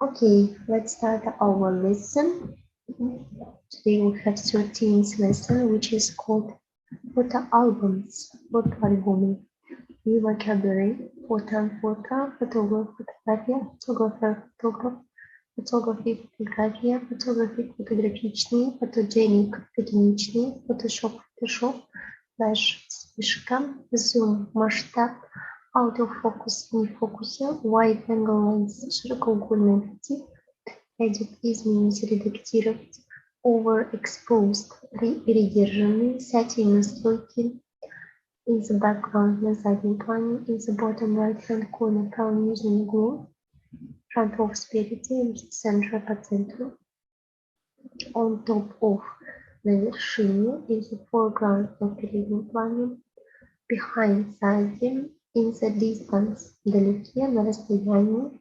Okay, let's start our lesson. Today we have 13th lesson, which is called photo albums. Фото альбомы. И vocabulary. Фото, фотограф, фотография, фотограф, фотографии, фотография, фотографии, фотографичные, фотогеник, фотогеничные, фотошоп, флэш, вспышка, зум, масштаб, autofocus, не в фокусе, wide angle lens, широкоугольный объектив, edit, изменить, редактировать, overexposed, передержанный, setting, настройки, in the background, на заднем плане, in the bottom right hand corner, в правом нижнем углу, front of спереди, in the center, по центру, on top of, на вершине, in the foreground, на переднем плане, behind, сзади, in the distance, вдалеке, на расстоянии,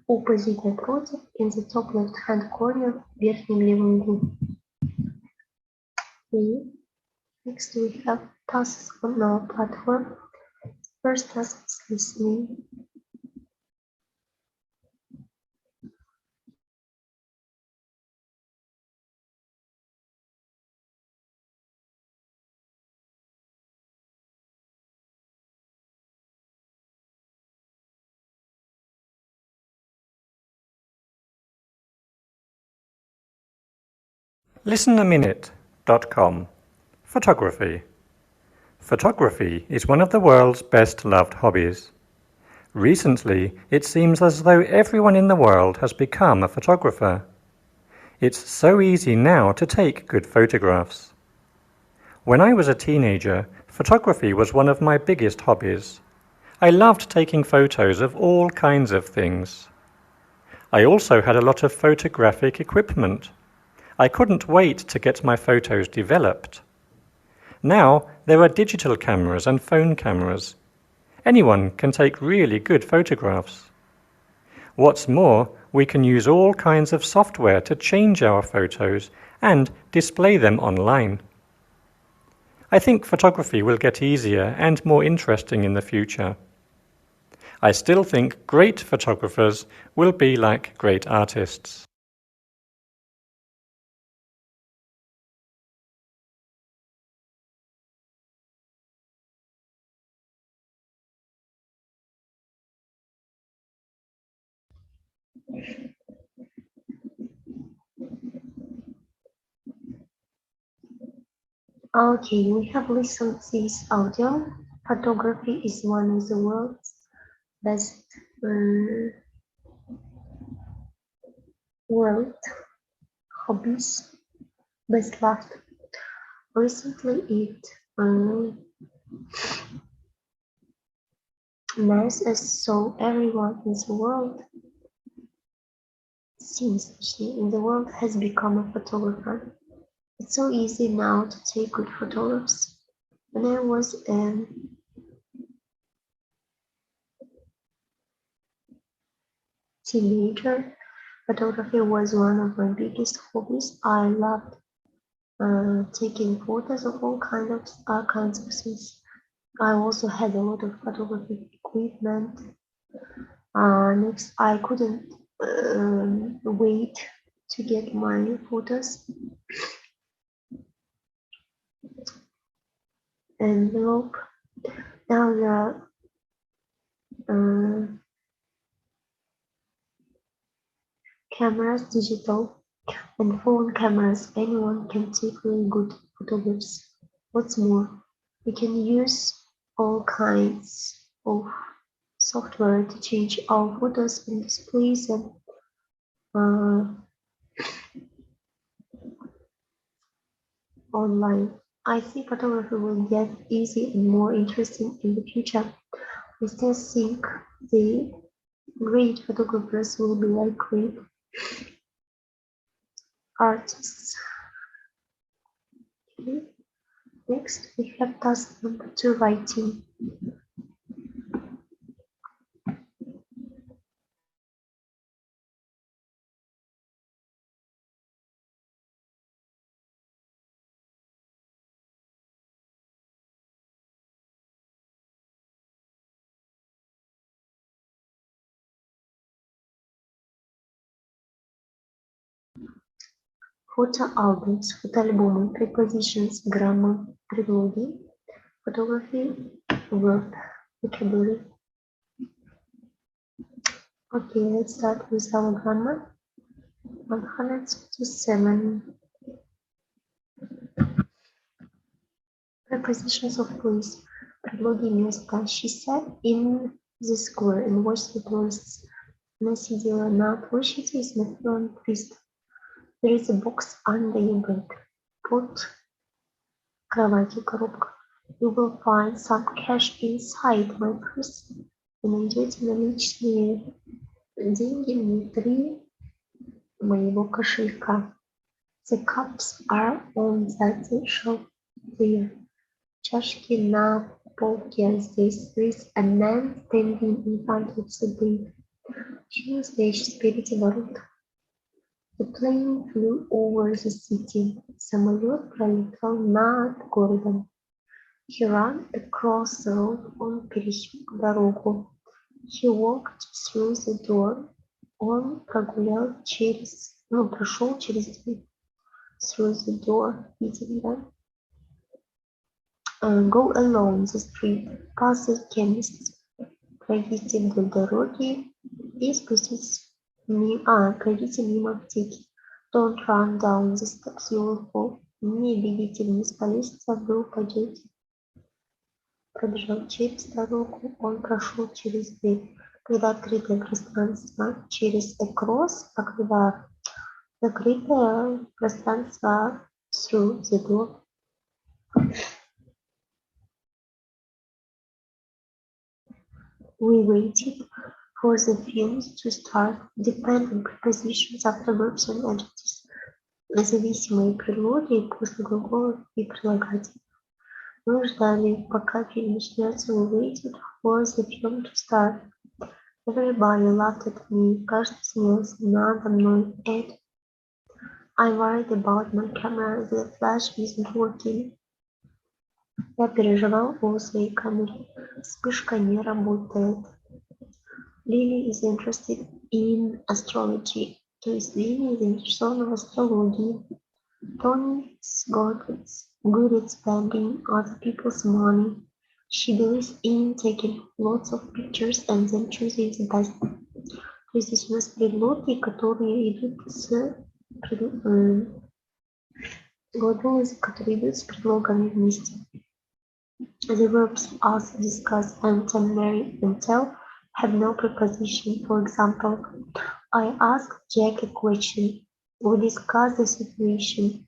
opposite, напротив, in the top left hand corner, в верхнем левом углу. Okay. Next we have tasks on our platform. First task is listening. Listenaminute.com. Photography. Photography is one of the world's best-loved hobbies. Recently, it seems as though everyone in the world has become a photographer. It's so easy now to take good photographs. When I was a teenager, photography was one of my biggest hobbies. I loved taking photos of all kinds of things. I also had a lot of photographic equipment. I couldn't wait to get my photos developed. Now there are digital cameras and phone cameras. Anyone can take really good photographs. What's more, we can use all kinds of software to change our photos and display them online. I think photography will get easier and more interesting in the future. I still think great photographers will be like great artists. Okay, we have listened to this audio. Photography is one of the world's best world hobbies, best loved. Recently, it nice as so everyone in the world seems in the world has become a photographer. It's so easy now to take good photographs. When I was a teenager, photography was one of my biggest hobbies. I loved taking photos of all kinds of things. I also had a lot of photographic equipment. Next, I couldn't wait to get my photos. Envelope. Now the cameras, digital and phone cameras, anyone can take really good photographs. What's more, we can use all kinds of software to change our photos and display them online. I think photography will get easy and more interesting in the future. I still think the great photographers will be like great artists. Okay. Next, we have task number 2, writing. Photo-albums, фотоальбомы, prepositions, граммар, предлоги, photography, verb, vocabulary. Okay, let's start with our grammar. 167. Prepositions of place. Предлоги места. She sat in the square and watched the tourists. Она сидела на площади и смотрела на туристов. There is a box under your bed. Под кроватью коробка. You will find some cash inside my purse. Вы найдете наличные деньги внутри моего кошелька. The cups are on that shelf there. Чашки на полке здесь. There is a man standing in front of the gate. Мужчина, стоящий спереди ворот. The plane flew over the city. Самолет пролетал над городом. He ran across the road. Он пересек дорогу. He walked through the door. Он прошел через дверь. Through the door. Видели, да? Go along the street. Pass the chemist. Пройдите вдоль дороги и спуститесь пройдите мимо аптеки. Don't run down the steps, you will fall. Не бегите вниз по лестнице, вы упадете. Пробежал через дорогу, он прошел через дверь. Когда открытое пространство через across, а когда закрытое пространство through the door. We waited for the films to start. Dependent prepositions after verbs and adjectives. Зависимые предлоги после глаголов и прилагательных. Мы ждали, пока фильм начнется. We waited for the film to start. Everybody laughed at me. Каждый смеялся надо мной. I'm worried about my camera. The flash isn't working. Я переживал о своей камере. Вспышка не работает. Lily is interested in astrology. То есть Лили заинтересована в астрологии. Tony is good at spending other people's money. She believes in taking lots of pictures and then choosing the best. То есть здесь у нас предлоги, которые идут с глаголы, которые идут с предлогами вместе. The verbs ask, discuss, enter, marry, and tell have no preposition. For example, I asked Jack a question. We discussed the situation.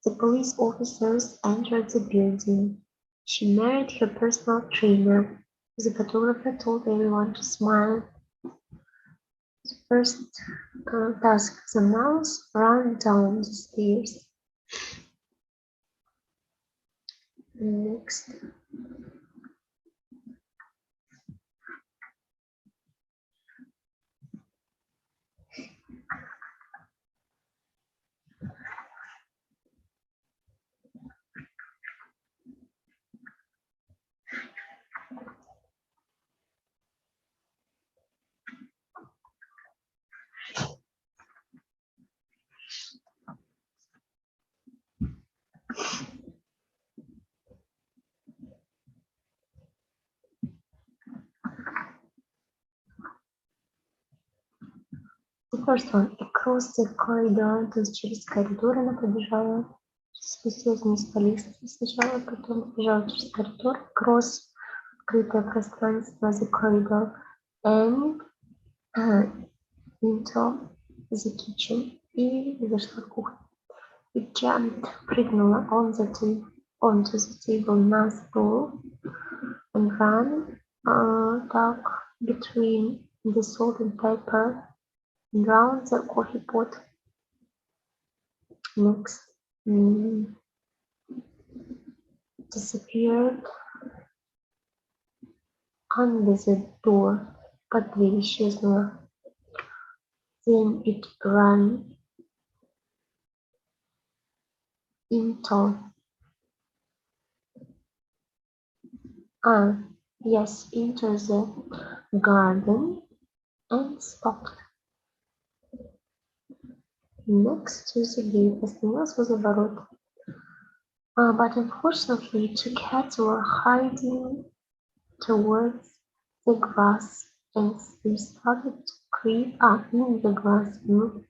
The police officers entered the building. She married her personal trainer. The photographer told everyone to smile. The first task, the mouse ran down the stairs. Next. The first one, across the corridor, то есть через коридор она побежала, спустилась вниз по лестнице сначала, потом побежала через коридор, across открытое пространство, the corridor, and into the kitchen, и зашла в кухню. It jumped, прыгнула onto the table, на стол, and ran, dug between the salt and pepper, around the coffee pot. Next, disappeared under the door. Под дверь исчезла. Then it ran into the garden and stopped. next to the gate, остановилась возле ворот. But unfortunately, two cats were hiding towards the grass, and they started to creep in the grass, в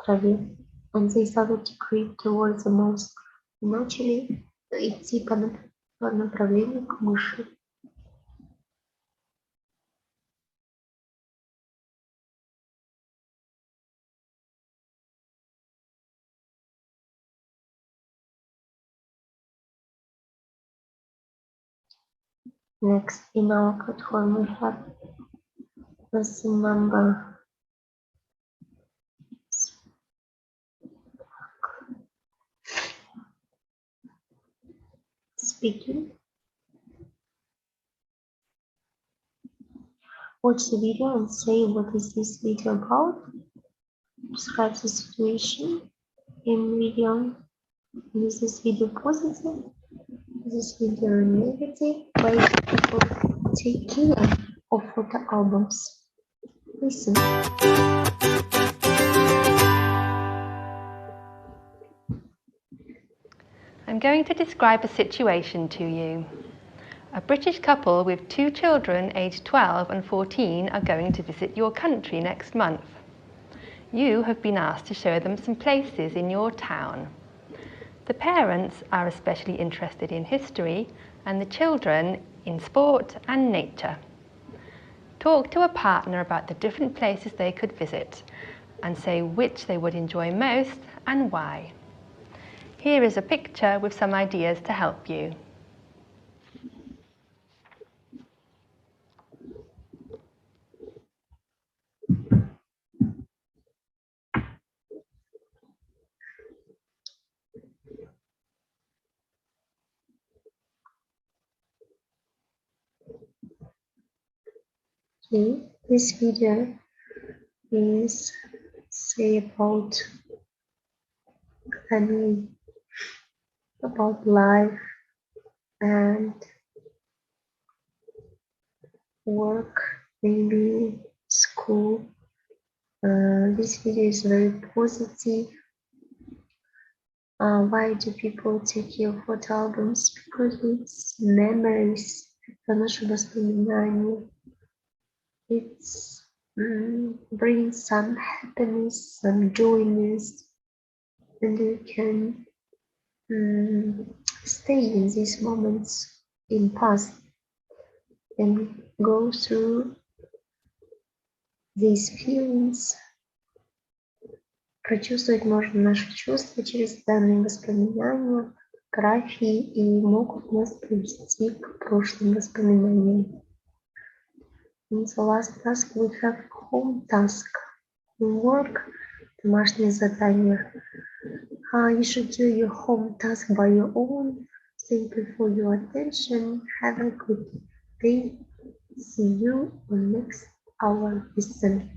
траве, and they started to creep towards the mouse. И начали идти по направлению к мыши. Next, in our platform, we have lesson number speaking. Watch the video and say what is this video about. Describe the situation in video. Is this video positive? Is this video negative? Why do people take care of photo albums? Listen. I'm going to describe a situation to you. A British couple with two children aged 12 and 14 are going to visit your country next month. You have been asked to show them some places in your town. The parents are especially interested in history and the children in sport and nature. Talk to a partner about the different places they could visit and say which they would enjoy most and why. Here is a picture with some ideas to help you. Okay, this video is about life and work, maybe school. This video is very positive. Why do people take care of photo albums? Because it's memories, это наше воспоминание. It's brings some happiness, some joyness, and you can stay in these moments in past and go through these feelings. Прочувствовать можно наши чувства через данные воспоминания, фотографии, и могут нас привести к прошлым воспоминаниям. In the last task we have home task. Work, домашнее задание. You should do your home task by your own. Thank you for your attention. Have a good day. See you on next hour lesson.